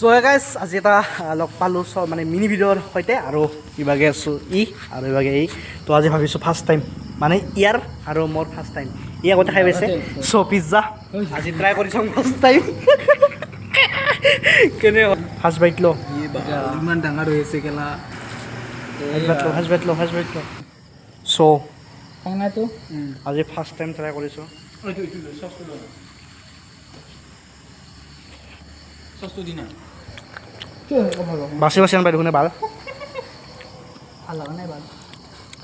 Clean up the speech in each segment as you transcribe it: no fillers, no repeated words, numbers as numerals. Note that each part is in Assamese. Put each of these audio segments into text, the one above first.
সো হে গাইজ আজি এটা লগ পালোঁ মানে মিনি ভিডিঅ'ৰ সৈতে আৰু ইভাগে আছোঁ আৰু ইভাগে তো আজি ভাবিছোঁ ফাৰ্ষ্ট টাইম মানে ইয়াৰ আৰু মোৰ ফাৰ্ষ্ট টাইম আগতে খাই পাইছে চ' পিজ্জা আজি ট্ৰাই কৰি চাওঁ ফাৰ্ষ্ট টাইম কেনে ফাৰ্ষ্ট বাইট ল ইমান ডাঙৰ হৈ আছে কেলা ফাৰ্ষ্ট বাইট ল চ' খানাটো আজি ফাৰ্ষ্ট টাইম ট্ৰাই কৰিছোঁ চচটো দি না বাচি বাচি আনবাই দেখোন ভাল ভাল লগা নাই বাৰু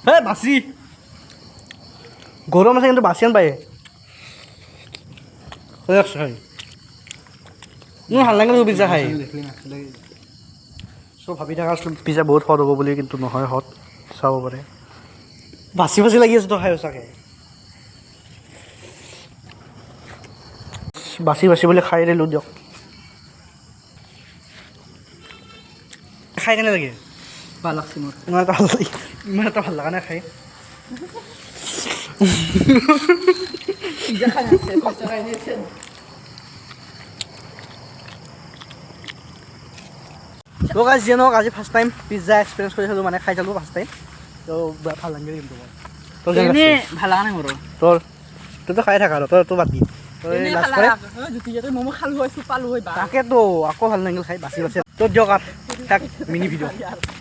হে বাচি গৰম আছে কিন্তু বাচি আনবাই মোৰ ভাল লাগে পিজ্জা খাই চ' ভাবি থকা আছিলোঁ পিজ্জা বহুত সোৱাদ হ'ব বুলি কিন্তু নহয় হত চাব পাৰে বাচি বাচি লাগি আছে তো খাই সঁচাকৈ বাচি বাচি বুলি খাই দিলোঁ দিয়ক খাই কেনে লাগে ভাল লাগছে মোৰ ইমান এটা ভাল লগা নাই খাই পিজ্জা খাই আছে পিজ্জা খাই আছে তো গাইজ যিয়ে নহওক আজি ফাৰ্ষ্ট টাইম পিজ্জা এক্সপিৰিয়েঞ্চ কৰি চালোঁ মানে খাই চালোঁ ফাৰ্ষ্ট টাইম তো ভাল লাগিল কিন্তু তোৰ এনেই ভাল লগা নাই মোৰ তোৰতো খাই থাকা আৰু তোৰ বাদ দি তই লাষ্ট কৰে ম'ম' খালোঁ হয় চুপ পালোঁ হয় তাকেতো আকৌ ভাল লাগিল খাই বাচি বাচি তোৰ দিয়ক তাক মিনি ভিডিঅ'